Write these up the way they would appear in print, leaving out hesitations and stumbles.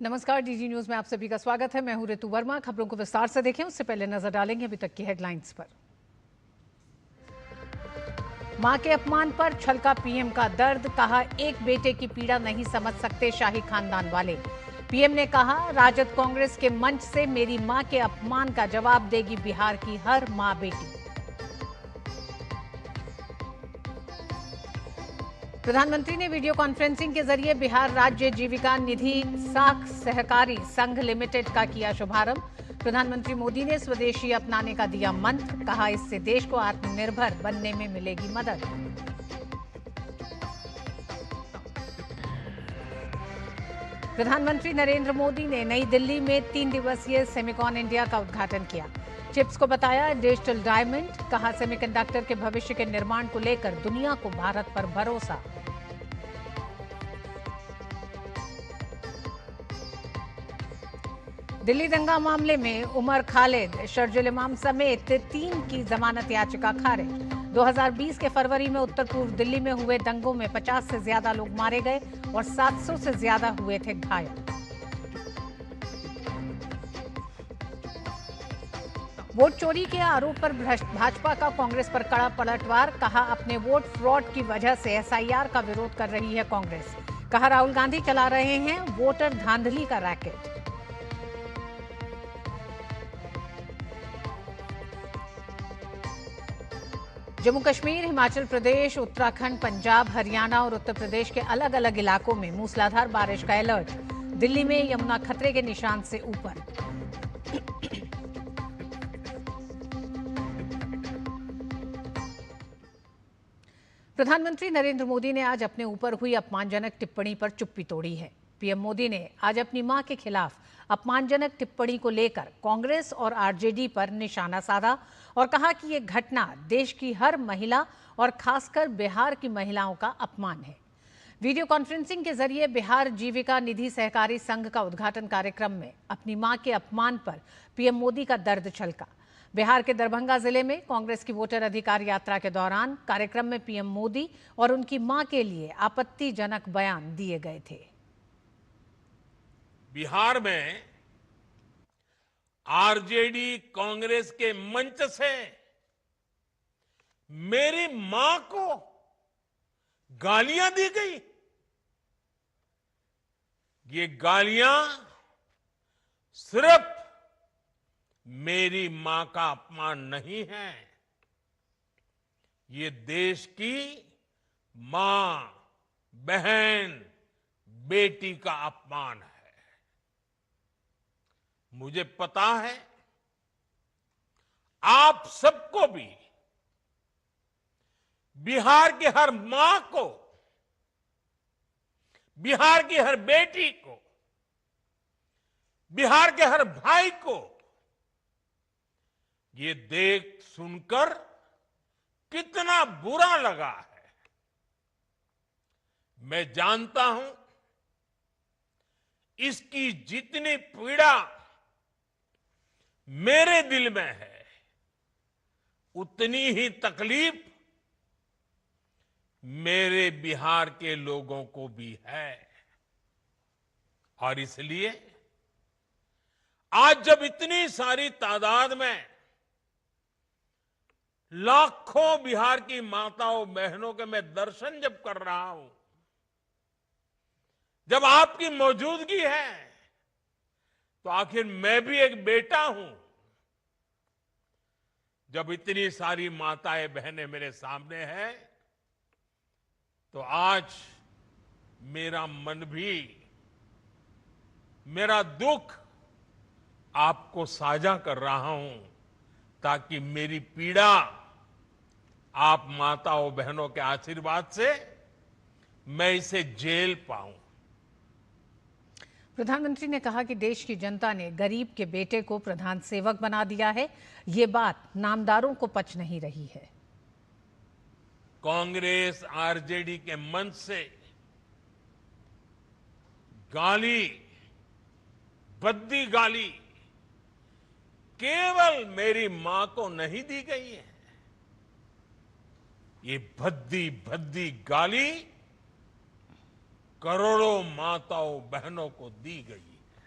नमस्कार, DG news में आप सभी का स्वागत है। मैं हूं ऋतु वर्मा। खबरों को विस्तार से देखें उससे पहले नजर डालेंगे अभी तक की हेडलाइंस पर। मां के अपमान पर छलका पीएम का दर्द, कहा एक बेटे की पीड़ा नहीं समझ सकते शाही खानदान वाले। पीएम ने कहा राजद कांग्रेस के मंच से मेरी मां के अपमान का जवाब देगी बिहार की हर मां बेटी। प्रधानमंत्री ने वीडियो कॉन्फ्रेंसिंग के जरिए बिहार राज्य जीविका निधि साख सहकारी संघ लिमिटेड का किया शुभारंभ। प्रधानमंत्री मोदी ने स्वदेशी अपनाने का दिया मंत्र, कहा इससे देश को आत्मनिर्भर बनने में मिलेगी मदद। प्रधानमंत्री नरेंद्र मोदी ने नई दिल्ली में 3 दिवसीय सेमिकॉन इंडिया का उद्घाटन किया। चिप्स को बताया डिजिटल डायमंड, कहा सेमीकंडक्टर के भविष्य के निर्माण को लेकर दुनिया को भारत पर भरोसा। दिल्ली दंगा मामले में उमर खालिद, शर्जुल इमाम समेत 3 की जमानत याचिका खारिज। 2020 के फरवरी में उत्तर पूर्व दिल्ली में हुए दंगों में 50 से ज्यादा लोग मारे गए और 700 से ज्यादा हुए थे घायल। वोट चोरी के आरोप पर भाजपा का कांग्रेस पर कड़ा पलटवार, कहा अपने वोट फ्रॉड की वजह से एसआईआर का विरोध कर रही है कांग्रेस। कहा राहुल गांधी चला रहे हैं वोटर धांधली का रैकेट। जम्मू कश्मीर, हिमाचल प्रदेश, उत्तराखंड, पंजाब, हरियाणा और उत्तर प्रदेश के अलग अलग इलाकों में मूसलाधार बारिश का अलर्ट। दिल्ली में यमुना खतरे के निशान से ऊपर। प्रधानमंत्री नरेंद्र मोदी ने आज अपने ऊपर हुई अपमानजनक टिप्पणी पर चुप्पी तोड़ी है। पीएम मोदी ने आज अपनी मां के खिलाफ अपमानजनक टिप्पणी को लेकर कांग्रेस और आरजेडी पर निशाना साधा और कहा कि ये घटना देश की हर महिला और खासकर बिहार की महिलाओं का अपमान है। वीडियो कॉन्फ्रेंसिंग के जरिए बिहार जीविका निधि सहकारी संघ का उद्घाटन कार्यक्रम में अपनी मां के अपमान पर पीएम मोदी का दर्द छलका। बिहार के दरभंगा जिले में कांग्रेस की वोटर अधिकार यात्रा के दौरान कार्यक्रम में पीएम मोदी और उनकी मां के लिए आपत्तिजनक बयान दिए गए थे। बिहार में आरजेडी कांग्रेस के मंच से मेरी मां को गालियां दी गई। ये गालियां सिर्फ मेरी मां का अपमान नहीं है, ये देश की मां, बहन, बेटी का अपमान है। मुझे पता है आप सबको भी बिहार की हर मां को, बिहार की हर बेटी को, बिहार के हर भाई को ये देख सुनकर कितना बुरा लगा है। मैं जानता हूं इसकी जितनी पीड़ा मेरे दिल में है, उतनी ही तकलीफ मेरे बिहार के लोगों को भी है। और इसलिए आज जब इतनी सारी तादाद में लाखों बिहार की माताओं बहनों के मैं दर्शन जब कर रहा हूं, जब आपकी मौजूदगी है, तो आखिर मैं भी एक बेटा हूं। जब इतनी सारी माताएं बहनें मेरे सामने हैं, तो आज मेरा मन भी, मेरा दुख आपको साझा कर रहा हूं, ताकि मेरी पीड़ा आप माताओं बहनों के आशीर्वाद से मैं इसे झेल पाऊं। प्रधानमंत्री ने कहा कि देश की जनता ने गरीब के बेटे को प्रधान सेवक बना दिया है। ये बात नामदारों को पच नहीं रही है। कांग्रेस आरजेडी के मंच से गाली, भद्दी गाली केवल मेरी मां को नहीं दी गई है, ये भद्दी भद्दी गाली करोड़ों माताओं बहनों को दी गई है।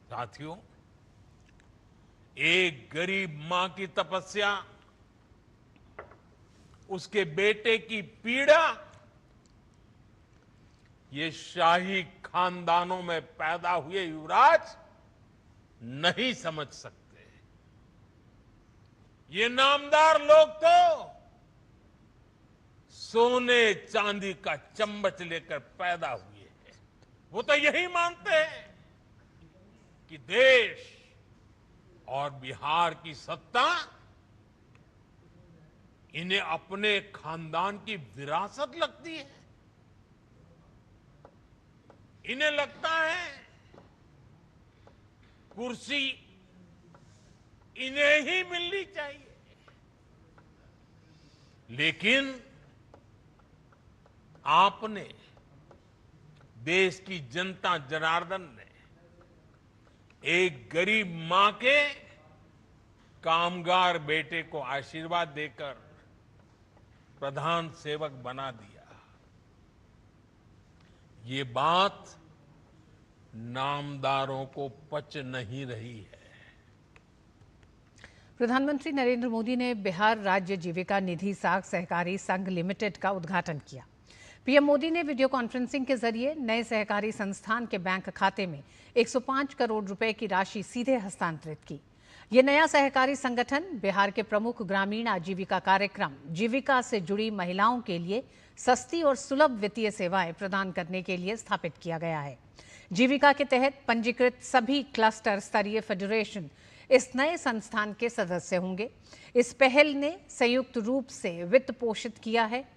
साथियों, एक गरीब मां की तपस्या, उसके बेटे की पीड़ा, ये शाही खानदानों में पैदा हुए युवराज नहीं समझ सकते। ये नामदार लोग तो सोने चांदी का चम्मच लेकर पैदा हुए हैं। वो तो यही मानते हैं कि देश और बिहार की सत्ता इन्हें अपने खानदान की विरासत लगती है। इन्हें लगता है कुर्सी इन्हें ही मिलनी चाहिए। लेकिन आपने, देश की जनता जनार्दन ने एक गरीब मां के कामगार बेटे को आशीर्वाद देकर प्रधान सेवक बना दिया। ये बात नामदारों को पच नहीं रही है। प्रधानमंत्री नरेंद्र मोदी ने बिहार राज्य जीविका निधि साख सहकारी संघ लिमिटेड का उद्घाटन किया। पीएम मोदी ने वीडियो कॉन्फ्रेंसिंग के जरिए नए सहकारी संस्थान के बैंक खाते में 105 करोड़ रुपए की राशि सीधे हस्तांतरित की। ये नया सहकारी संगठन बिहार के प्रमुख ग्रामीण आजीविका कार्यक्रम जीविका से जुड़ी महिलाओं के लिए सस्ती और सुलभ वित्तीय सेवाएं प्रदान करने के लिए स्थापित किया गया है। जीविका के तहत पंजीकृत सभी क्लस्टर स्तरीय फेडरेशन इस नए संस्थान के सदस्य होंगे। इस पहल ने संयुक्त रूप से वित्त पोषित किया है।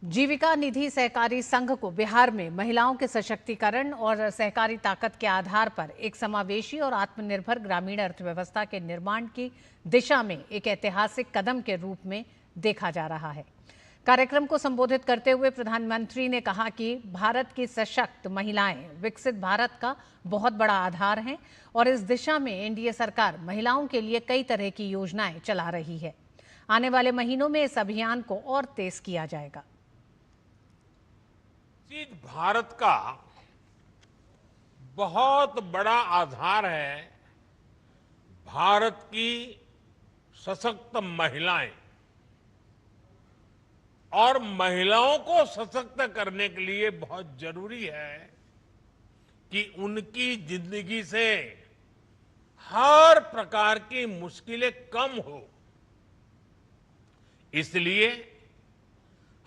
जीविका निधि सहकारी संघ को बिहार में महिलाओं के सशक्तिकरण और सहकारी ताकत के आधार पर एक समावेशी और आत्मनिर्भर ग्रामीण अर्थव्यवस्था के निर्माण की दिशा में एक ऐतिहासिक कदम के रूप में देखा जा रहा है। कार्यक्रम को संबोधित करते हुए प्रधानमंत्री ने कहा कि भारत की सशक्त महिलाएं विकसित भारत का बहुत बड़ा आधार हैं और इस दिशा में एनडीए सरकार महिलाओं के लिए कई तरह की योजनाएं चला रही है। आने वाले महीनों में इस अभियान को और तेज किया जाएगा। भारत का बहुत बड़ा आधार है भारत की सशक्त महिलाएं, और महिलाओं को सशक्त करने के लिए बहुत जरूरी है कि उनकी जिंदगी से हर प्रकार की मुश्किलें कम हो। इसलिए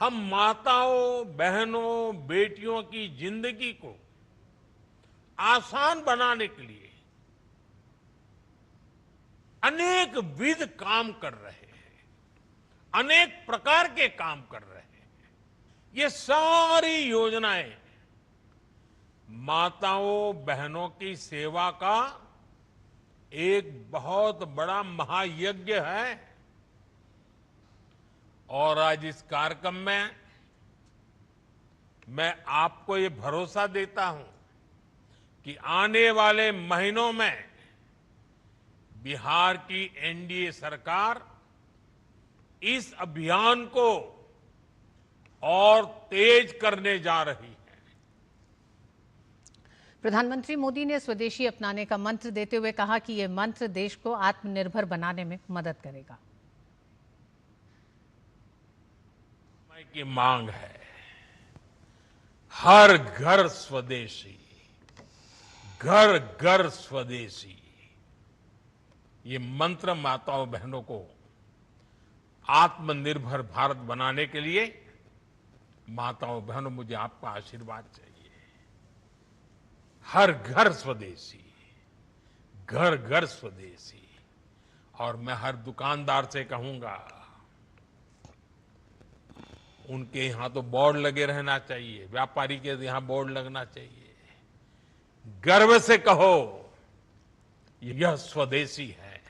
हम माताओं, बहनों, बेटियों की जिंदगी को आसान बनाने के लिए अनेक विध काम कर रहे हैं, अनेक प्रकार के काम कर रहे हैं। ये सारी योजनाएं माताओं, बहनों की सेवा का एक बहुत बड़ा महायज्ञ है। और आज इस कार्यक्रम में मैं आपको ये भरोसा देता हूं कि आने वाले महीनों में बिहार की एनडीए सरकार इस अभियान को और तेज करने जा रही है। प्रधानमंत्री मोदी ने स्वदेशी अपनाने का मंत्र देते हुए कहा कि यह मंत्र देश को आत्मनिर्भर बनाने में मदद करेगा। की मांग है हर घर स्वदेशी, घर घर स्वदेशी। ये मंत्र माताओं बहनों को आत्मनिर्भर भारत बनाने के लिए, माताओं बहनों, मुझे आपका आशीर्वाद चाहिए। हर घर स्वदेशी, घर घर स्वदेशी। और मैं हर दुकानदार से कहूंगा, उनके यहां तो बोर्ड लगे रहना चाहिए, व्यापारी के यहां बोर्ड लगना चाहिए। गर्व से कहो यह स्वदेशी है।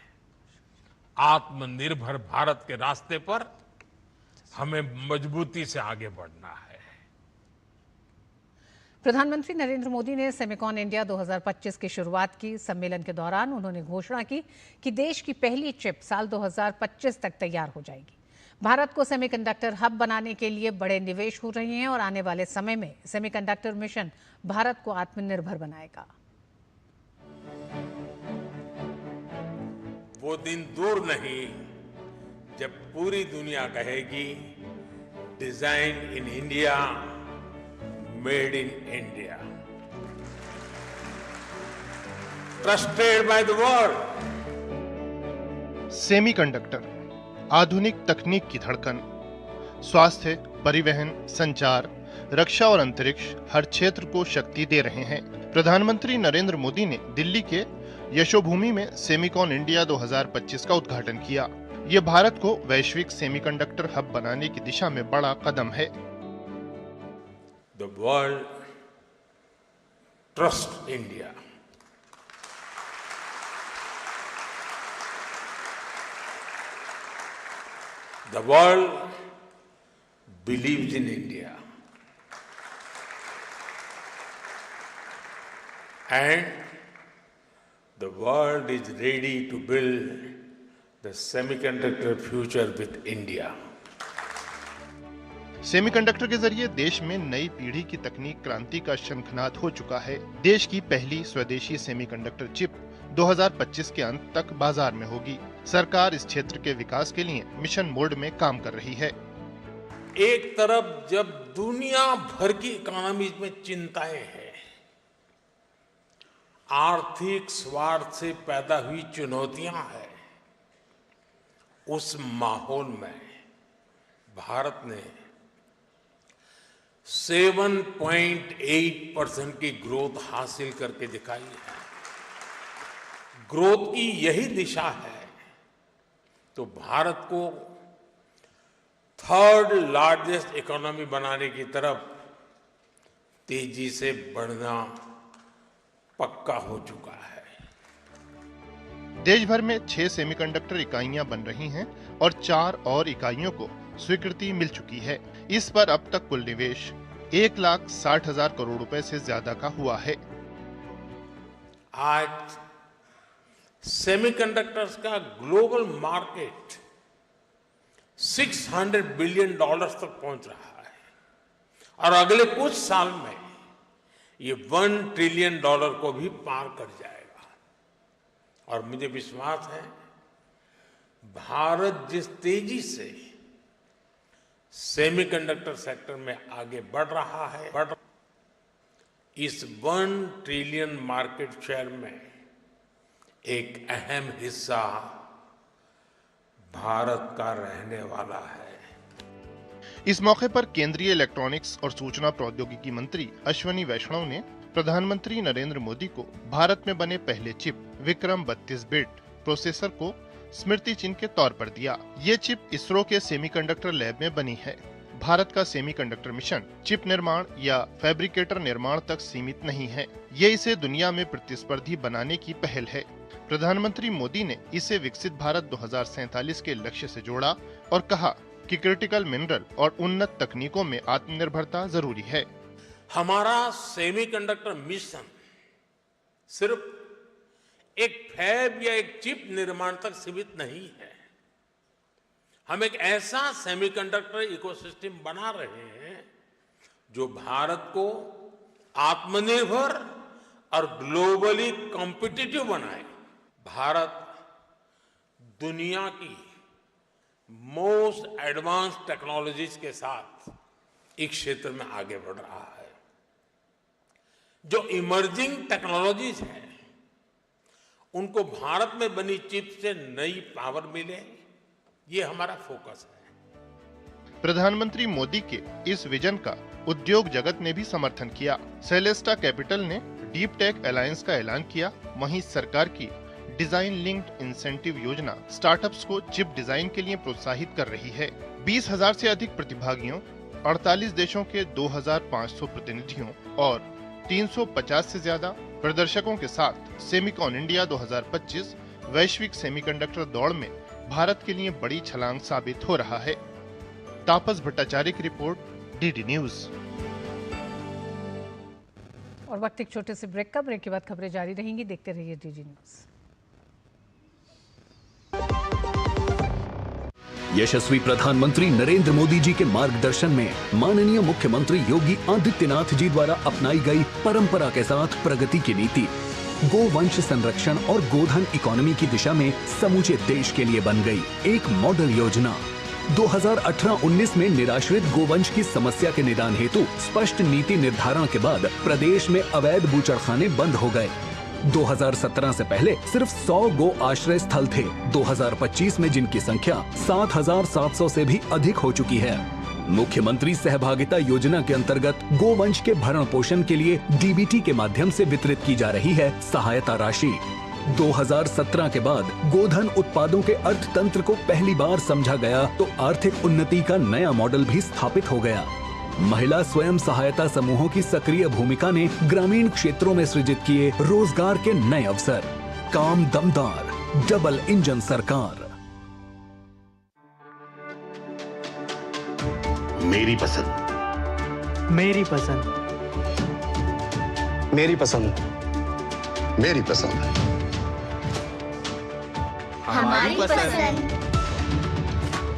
आत्मनिर्भर भारत के रास्ते पर हमें मजबूती से आगे बढ़ना है। प्रधानमंत्री नरेंद्र मोदी ने सेमिकॉन इंडिया 2025 की शुरुआत की। सम्मेलन के दौरान उन्होंने घोषणा की कि देश की पहली चिप साल 2025 तक तैयार हो जाएगी। भारत को सेमीकंडक्टर हब बनाने के लिए बड़े निवेश हो रहे हैं और आने वाले समय में सेमीकंडक्टर मिशन भारत को आत्मनिर्भर बनाएगा। वो दिन दूर नहीं जब पूरी दुनिया कहेगी design in India, made in India, trusted by the world. Semiconductor आधुनिक तकनीक की धड़कन, स्वास्थ्य, परिवहन, संचार, रक्षा और अंतरिक्ष हर क्षेत्र को शक्ति दे रहे हैं। प्रधानमंत्री नरेंद्र मोदी ने दिल्ली के यशोभूमि में सेमिकॉन इंडिया 2025 का उद्घाटन किया। ये भारत को वैश्विक सेमीकंडक्टर हब बनाने की दिशा में बड़ा कदम है। The world trusts India. The world believes in India. And the world is ready to build the semiconductor future with India. Semiconductor के जरिए देश में नई पीढ़ी की तकनीक क्रांति का शंखनाद हो चुका है। देश की पहली स्वदेशी सेमीकंडक्टर चिप 2025 के अंत तक बाजार में होगी। सरकार इस क्षेत्र के विकास के लिए मिशन मोड में काम कर रही है। एक तरफ जब दुनिया भर की इकोनॉमी में चिंताएं हैं, आर्थिक स्वार्थ से पैदा हुई चुनौतियां हैं, उस माहौल में भारत ने 7.8% की ग्रोथ हासिल करके दिखाई है। ग्रोथ की यही दिशा है तो भारत को थर्ड लार्जेस्ट इकोनॉमी बनाने की तरफ तेजी से बढ़ना पक्का हो चुका है। देश भर में 6 सेमीकंडक्टर इकाइयां बन रही हैं और 4 और इकाइयों को स्वीकृति मिल चुकी है। इस पर अब तक कुल निवेश 1,60,000 करोड़ रुपए से ज्यादा का हुआ है। आज सेमीकंडक्टर्स का ग्लोबल मार्केट $600 बिलियन तक पहुंच रहा है और अगले कुछ साल में ये $1 ट्रिलियन को भी पार कर जाएगा। और मुझे विश्वास है भारत जिस तेजी से सेमीकंडक्टर सेक्टर में आगे बढ़ रहा है, इस 1 ट्रिलियन मार्केट शेयर में एक अहम हिस्सा भारत का रहने वाला है। इस मौके पर केंद्रीय इलेक्ट्रॉनिक्स और सूचना प्रौद्योगिकी मंत्री अश्विनी वैष्णव ने प्रधानमंत्री नरेंद्र मोदी को भारत में बने पहले चिप विक्रम 32 बिट प्रोसेसर को स्मृति चिन्ह के तौर पर दिया। ये चिप इसरो के सेमीकंडक्टर लैब में बनी है। भारत का सेमीकंडक्टर मिशन चिप निर्माण या फैब्रिकेटर निर्माण तक सीमित नहीं है। ये इसे दुनिया में प्रतिस्पर्धी बनाने की पहल है। प्रधानमंत्री मोदी ने इसे विकसित भारत 2047 के लक्ष्य से जोड़ा और कहा कि क्रिटिकल मिनरल और उन्नत तकनीकों में आत्मनिर्भरता जरूरी है। हमारा सेमीकंडक्टर मिशन सिर्फ एक फैब या एक चिप निर्माण तक सीमित नहीं है। हम एक ऐसा सेमीकंडक्टर इकोसिस्टम बना रहे हैं जो भारत को आत्मनिर्भर और ग्लोबली कॉम्पिटिटिव बनाए। भारत दुनिया की मोस्ट एडवांस टेक्नोलॉजीज के साथ इस क्षेत्र में आगे बढ़ रहा है। जो इमर्जिंग टेक्नोलॉजीज हैं उनको भारत में बनी चिप से नई पावर मिले, ये हमारा फोकस है। प्रधानमंत्री मोदी के इस विजन का उद्योग जगत ने भी समर्थन किया। सेलेस्टा कैपिटल ने डीप टेक अलायंस का ऐलान किया। वहीं सरकार की डिजाइन लिंक्ड इंसेंटिव योजना स्टार्टअप्स को चिप डिजाइन के लिए प्रोत्साहित कर रही है। 20,000 से अधिक प्रतिभागियों, 48 देशों के 2,500 प्रतिनिधियों और 350 से ज्यादा प्रदर्शकों के साथ सेमिकॉन इंडिया 2025 वैश्विक सेमीकंडक्टर दौड़ में भारत के लिए बड़ी छलांग साबित हो रहा है। तापस भट्टाचार्य की रिपोर्ट, डीडी न्यूज। और वक्त एक छोटे से ब्रेक का। ब्रेक के बाद खबरें जारी रहेंगी। देखते रहिए डीडी न्यूज। यशस्वी प्रधानमंत्री नरेंद्र मोदी जी के मार्गदर्शन में माननीय मुख्यमंत्री योगी आदित्यनाथ जी द्वारा अपनाई गई परंपरा के साथ प्रगति की नीति गोवंश संरक्षण और गोधन इकोनॉमी की दिशा में समूचे देश के लिए बन गई एक मॉडल योजना। 2018-19 में निराश्रित गोवंश की समस्या के निदान हेतु स्पष्ट नीति निर्धारण के बाद प्रदेश में अवैध बूचड़खाने बंद हो गए। 2017 से पहले सिर्फ 100 गो आश्रय स्थल थे। 2025 में जिनकी संख्या 7,700 से भी अधिक हो चुकी है। मुख्यमंत्री सहभागिता योजना के अंतर्गत गोवंश के भरण पोषण के लिए डीबीटी के माध्यम से वितरित की जा रही है सहायता राशि। 2017 के बाद गोधन उत्पादों के अर्थतंत्र को पहली बार समझा गया तो आर्थिक उन्नति का नया मॉडल भी स्थापित हो गया। महिला स्वयं सहायता समूहों की सक्रिय भूमिका ने ग्रामीण क्षेत्रों में सृजित किए रोजगार के नए अवसर। काम दमदार, डबल इंजन सरकार। मेरी पसंद, मेरी पसंद, मेरी पसंद, मेरी पसंद, हमारी पसंद,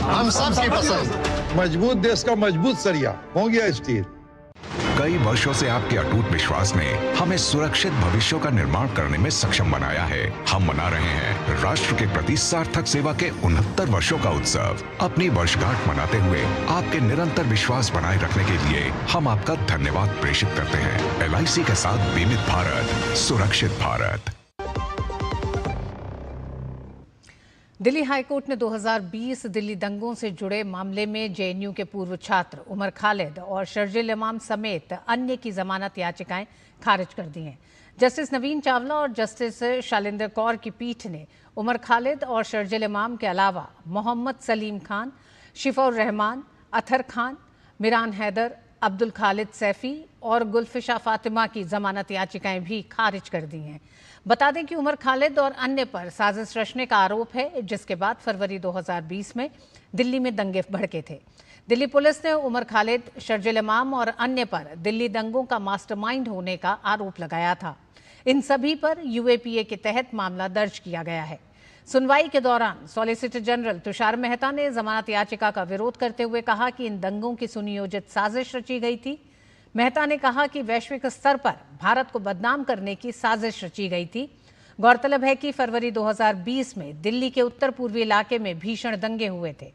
हम सबकी पसंद। मजबूत देश का मजबूत सरिया हो गया स्टील। कई वर्षों से आपके अटूट विश्वास ने हमें सुरक्षित भविष्य का निर्माण करने में सक्षम बनाया है। हम मना रहे हैं राष्ट्र के प्रति सार्थक सेवा के 69 वर्षों का उत्सव। अपनी वर्षगांठ मनाते हुए आपके निरंतर विश्वास बनाए रखने के लिए हम आपका धन्यवाद प्रेषित करते हैं। LIC के साथ बीमित भारत, सुरक्षित भारत। दिल्ली हाईकोर्ट ने 2020 दिल्ली दंगों से जुड़े मामले में JNU के पूर्व छात्र उमर खालिद और शर्जिल इमाम समेत अन्य की जमानत याचिकाएं खारिज कर दी हैं। जस्टिस नवीन चावला और जस्टिस शालिंदर कौर की पीठ ने उमर खालिद और शर्जिल इमाम के अलावा मोहम्मद सलीम खान, शिफौर रहमान, अथर खान, मिरान हैदर, अब्दुल खालिद सैफी और गुलफिशा फातिमा की जमानत याचिकाएं भी खारिज कर दी हैं। बता दें कि उमर खालिद और अन्य पर साजिश रचने का आरोप है, जिसके बाद फरवरी 2020 में दिल्ली में दंगे भड़के थे। दिल्ली पुलिस ने उमर खालिद, शर्जिल इमाम और अन्य पर दिल्ली दंगों का मास्टरमाइंड होने का आरोप लगाया था। इन सभी पर UAPA के तहत मामला दर्ज किया गया है। सुनवाई के दौरान सॉलिसिटर जनरल तुषार मेहता ने जमानत याचिका का विरोध करते हुए कहा कि इन दंगों की सुनियोजित साजिश रची गई थी। मेहता ने कहा कि वैश्विक स्तर पर भारत को बदनाम करने की साजिश रची गई थी। गौरतलब है कि फरवरी 2020 में दिल्ली के उत्तर पूर्वी इलाके में भीषण दंगे हुए थे।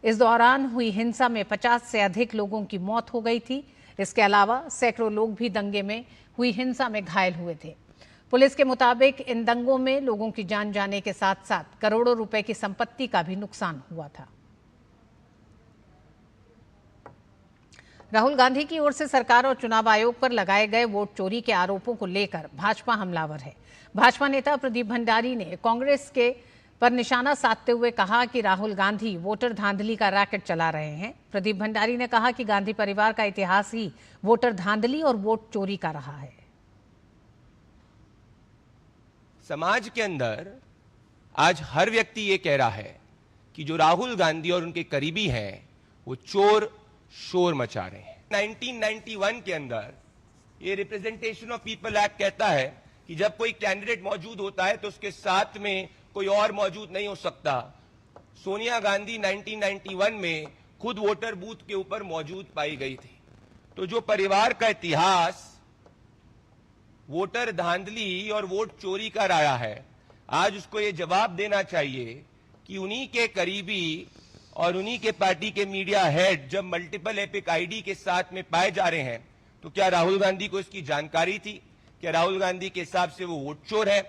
इस दौरान हुई हिंसा में 50 से अधिक लोगों की मौत हो गई थी। इसके अलावा सैकड़ों लोग भी दंगे में हुई हिंसा में घायल हुए थे। पुलिस के मुताबिक इन दंगों में लोगों की जान जाने के साथ साथ करोड़ों रुपए की संपत्ति का भी नुकसान हुआ था। राहुल गांधी की ओर से सरकार और चुनाव आयोग पर लगाए गए वोट चोरी के आरोपों को लेकर भाजपा हमलावर है। भाजपा नेता प्रदीप भंडारी ने कांग्रेस के पर निशाना साधते हुए कहा कि राहुल गांधी वोटर धांधली का रैकेट चला रहे हैं। प्रदीप भंडारी ने कहा कि गांधी परिवार का इतिहास ही वोटर धांधली और वोट चोरी का रहा है। समाज के अंदर आज हर व्यक्ति ये कह रहा है कि जो राहुल गांधी और उनके करीबी हैं वो चोर शोर मचा रहे हैं। 1991 के अंदर ये रिप्रेजेंटेशन ऑफ पीपल एक्ट कहता है कि जब कोई कैंडिडेट मौजूद होता है तो उसके साथ में कोई और मौजूद नहीं हो सकता। सोनिया गांधी 1991 में खुद वोटर बूथ के ऊपर मौजूद पाई गई थी। तो जो परिवार का इतिहास वोटर धांधली और वोट चोरी का रहा है, आज उसको ये जवाब देना चाहिए कि उन्हीं के करीबी और उन्हीं के पार्टी के मीडिया हेड जब मल्टीपल एपिक आईडी के साथ में पाए जा रहे हैं तो क्या राहुल गांधी को इसकी जानकारी थी? क्या राहुल गांधी के हिसाब से वो वोट चोर है?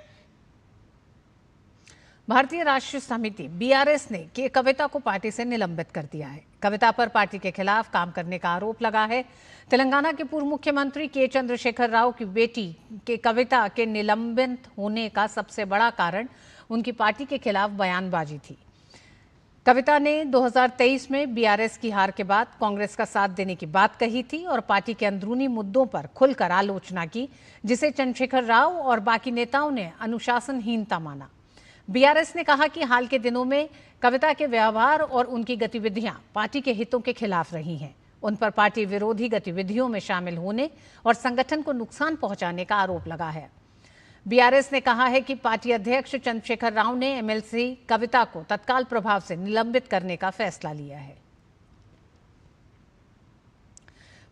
भारतीय राष्ट्रीय समिति BRS ने के कविता को पार्टी से निलंबित कर दिया है। कविता पर पार्टी के खिलाफ काम करने का आरोप लगा है। तेलंगाना के पूर्व मुख्यमंत्री के चंद्रशेखर राव की बेटी के कविता के निलंबित होने का सबसे बड़ा कारण उनकी पार्टी के खिलाफ बयानबाजी थी। कविता ने 2023 में BRS की हार के बाद कांग्रेस का साथ देने की बात कही थी और पार्टी के अंदरूनी मुद्दों पर खुलकर आलोचना की, जिसे चंद्रशेखर राव और बाकी नेताओं ने अनुशासनहीनता माना। BRS ने कहा कि हाल के दिनों में कविता के व्यवहार और उनकी गतिविधियां पार्टी के हितों के खिलाफ रही हैं। उन पर पार्टी विरोधी गतिविधियों में शामिल होने और संगठन को नुकसान पहुंचाने का आरोप लगा है। BRS ने कहा है कि पार्टी अध्यक्ष चंद्रशेखर राव ने MLC कविता को तत्काल प्रभाव से निलंबित करने का फैसला लिया है।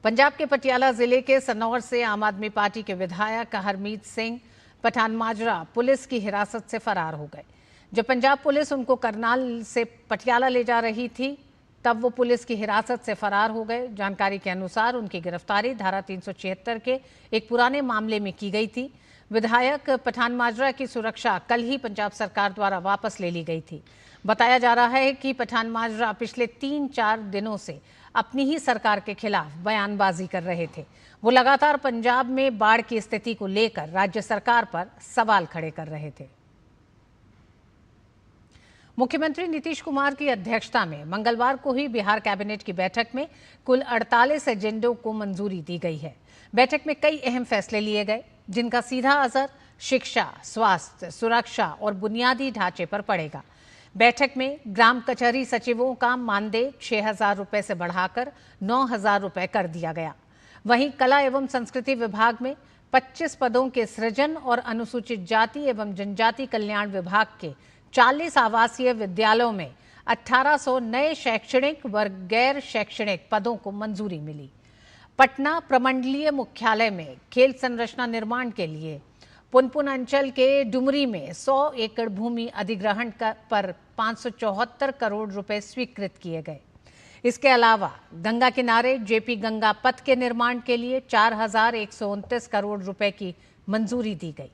पंजाब के पटियाला जिले के सनौर से आम आदमी पार्टी के विधायक हरमीत सिंह पठान माजरा पुलिस की हिरासत से फरार हो गए। जब पंजाब पुलिस उनको करनाल से पटियाला ले जा रही थी तब वो पुलिस की हिरासत से फरार हो गए। जानकारी के अनुसार उनकी गिरफ्तारी धारा 376 के एक पुराने मामले में की गई थी। विधायक पठान माजरा की सुरक्षा कल ही पंजाब सरकार द्वारा वापस ले ली गई थी। बताया जा रहा है कि पठान माजरा पिछले 3-4 दिनों से अपनी ही सरकार के खिलाफ बयानबाजी कर रहे थे। वो लगातार पंजाब में बाढ़ की स्थिति को लेकर राज्य सरकार पर सवाल खड़े कर रहे थे। मुख्यमंत्री नीतीश कुमार की अध्यक्षता में मंगलवार को हुई बिहार कैबिनेट की बैठक में कुल 48 एजेंडों को मंजूरी दी गई है। बैठक में कई अहम फैसले लिए गए जिनका सीधा असर शिक्षा, स्वास्थ्य, सुरक्षा और बुनियादी ढांचे पर पड़ेगा। बैठक में ग्राम कचहरी सचिवों का मानदेय 6,000 रुपये से बढ़ाकर 9,000 रुपये कर दिया गया। वहीं कला एवं संस्कृति विभाग में 25 पदों के सृजन और अनुसूचित जाति एवं जनजाति कल्याण विभाग के 40 आवासीय विद्यालयों में 1800 नए शैक्षणिक व गैर शैक्षणिक पदों को मंजूरी मिली। पटना प्रमंडलीय मुख्यालय में खेल संरचना निर्माण के लिए पुनपुन अंचल के डुमरी में 100 एकड़ भूमि अधिग्रहण पर 574 करोड़ रुपए स्वीकृत किए गए। इसके अलावा गंगा किनारे जेपी गंगा पथ के निर्माण के लिए 4,129 करोड़ रुपए की मंजूरी दी गई।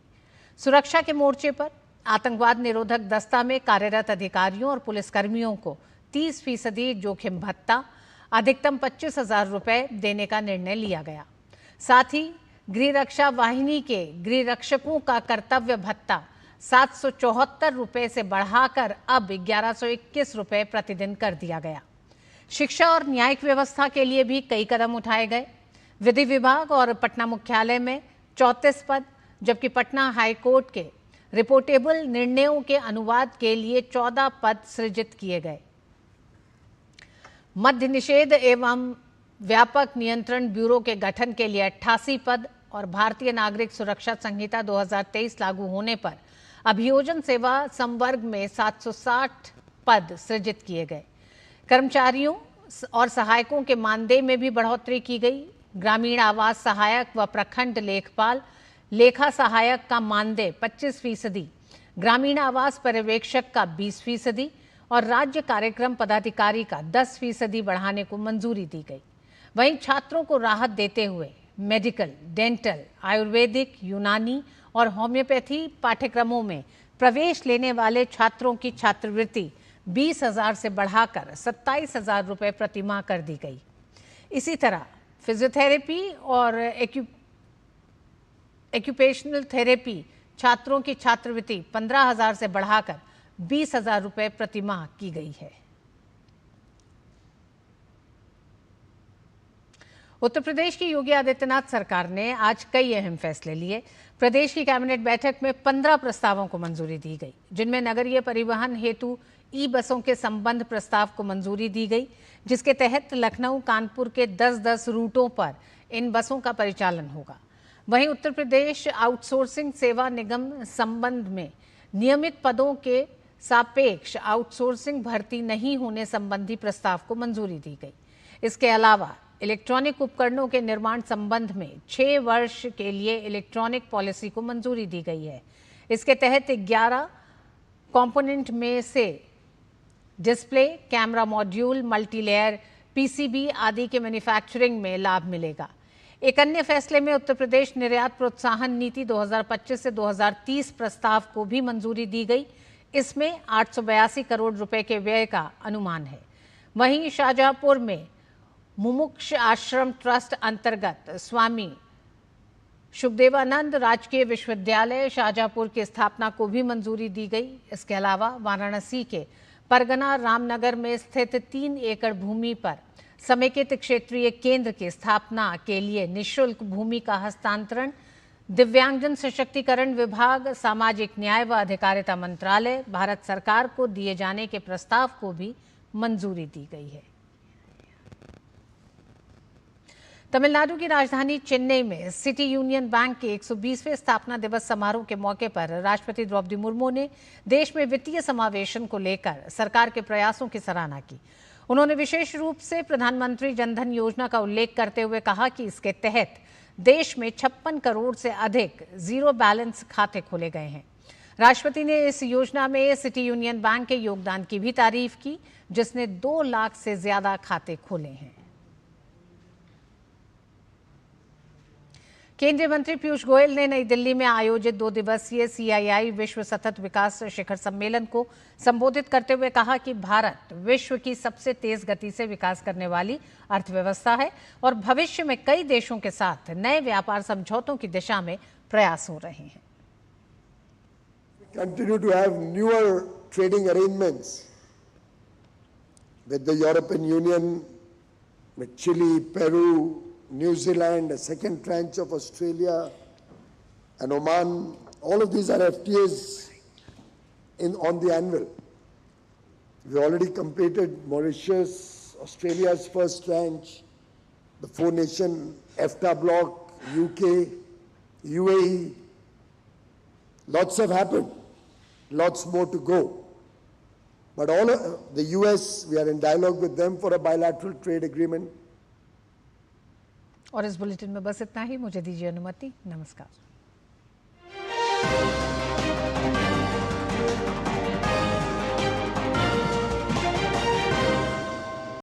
सुरक्षा के मोर्चे पर आतंकवाद निरोधक दस्ता में कार्यरत अधिकारियों और पुलिसकर्मियों को 30% जोखिम भत्ता, अधिकतम 25,000 रुपये देने का निर्णय लिया गया। साथ ही गृह रक्षा वाहिनी के गृह रक्षकों का कर्तव्य भत्ता 774 रुपये से बढ़ाकर अब 1121 रुपये प्रतिदिन कर दिया गया। शिक्षा और न्यायिक व्यवस्था के लिए भी कई कदम उठाए गए। विधि विभाग और पटना मुख्यालय में 34 पद, जबकि पटना हाईकोर्ट के रिपोर्टेबल निर्णयों के अनुवाद के लिए 14 पद सृजित किए गए। मद्य निषेध एवं व्यापक नियंत्रण ब्यूरो के गठन के लिए 88 पद और भारतीय नागरिक सुरक्षा संहिता 2023 लागू होने पर अभियोजन सेवा संवर्ग में 760 पद सृजित किए गए। कर्मचारियों और सहायकों के मानदेय में भी बढ़ोतरी की गई। ग्रामीण आवास सहायक व प्रखंड लेखपाल, लेखा सहायक का मानदेय 25%, ग्रामीण आवास पर्यवेक्षक का 20% और राज्य कार्यक्रम पदाधिकारी का 10% बढ़ाने को मंजूरी दी गई। वहीं छात्रों को राहत देते हुए मेडिकल, डेंटल, आयुर्वेदिक, यूनानी और होम्योपैथी पाठ्यक्रमों में प्रवेश लेने वाले छात्रों की छात्रवृत्ति 20,000 से बढ़ाकर 27,000 रुपये प्रतिमाह कर दी गई। इसी तरह फिजियोथेरेपी और एक्यूपेशनल थेरेपी छात्रों की छात्रवृत्ति 15,000 से बढ़ाकर 20,000 रुपये प्रतिमाह की गई है। उत्तर प्रदेश की योगी आदित्यनाथ सरकार ने आज कई अहम फैसले लिए। प्रदेश की कैबिनेट बैठक में 15 प्रस्तावों को मंजूरी दी गई, जिनमें नगरीय परिवहन हेतु ई बसों के संबंध प्रस्ताव को मंजूरी दी गई, जिसके तहत लखनऊ कानपुर के 10-10 रूटों पर इन बसों का परिचालन होगा। वहीं उत्तर प्रदेश आउटसोर्सिंग सेवा निगम संबंध में नियमित पदों के सापेक्ष आउटसोर्सिंग भर्ती नहीं होने संबंधी प्रस्ताव को मंजूरी दी गई। इसके अलावा इलेक्ट्रॉनिक उपकरणों के निर्माण संबंध में 6 वर्ष के लिए इलेक्ट्रॉनिक पॉलिसी को मंजूरी दी गई है। इसके तहत 11 कंपोनेंट में से display, camera module, multilayer PCB आदि के मैन्युफैक्चरिंग में लाभ मिलेगा। एक अन्य फैसले में उत्तर प्रदेश निर्यात प्रोत्साहन नीति 2025 से 2030 प्रस्ताव को भी मंजूरी दी गई। इसमें 882 करोड़ रुपए के व्यय का अनुमान है। वहीं शाहजहांपुर में मुमुक्ष आश्रम ट्रस्ट अंतर्गत स्वामी शुभदेवानंद राजकीय विश्वविद्यालय शाहजहांपुर की स्थापना को भी मंजूरी दी गई। इसके अलावा वाराणसी के परगना रामनगर में स्थित 3 एकड़ भूमि पर समेकित क्षेत्रीय केंद्र की स्थापना के लिए निःशुल्क भूमि का हस्तांतरण, दिव्यांगजन सशक्तिकरण विभाग, सामाजिक न्याय व अधिकारिता मंत्रालय, भारत सरकार को दिए जाने के प्रस्ताव को भी मंजूरी दी गई है। तमिलनाडु की राजधानी चेन्नई में सिटी यूनियन बैंक के 120वें स्थापना दिवस समारोह के मौके पर राष्ट्रपति द्रौपदी मुर्मू ने देश में वित्तीय समावेशन को लेकर सरकार के प्रयासों की सराहना की। उन्होंने विशेष रूप से प्रधानमंत्री जनधन योजना का उल्लेख करते हुए कहा कि इसके तहत देश में 56 करोड़ से अधिक जीरो बैलेंस खाते खोले गए हैं। राष्ट्रपति ने इस योजना में सिटी यूनियन बैंक के योगदान की भी तारीफ की, जिसने 2 लाख से ज्यादा खाते खोले हैं। केंद्रीय मंत्री पीयूष गोयल ने नई दिल्ली में आयोजित 2 दिवसीय CII विश्व सतत विकास शिखर सम्मेलन को संबोधित करते हुए कहा कि भारत विश्व की सबसे तेज गति से विकास करने वाली अर्थव्यवस्था है और भविष्य में कई देशों के साथ नए व्यापार समझौतों की दिशा में प्रयास हो रहे हैं। Continue to have newer trading arrangements with the European Union, with Chile, Peru, New Zealand, a second tranche of Australia and Oman. All of these are FTAs on the anvil. We already completed Mauritius, Australia's first tranche, the 4-nation EFTA bloc, UK, UAE. Lots have happened. Lots more to go. But all of the US, we are in dialogue with them for a bilateral trade agreement. और इस bulletin में बस इतना ही। मुझे दीजिए अनुमति। नमस्कार।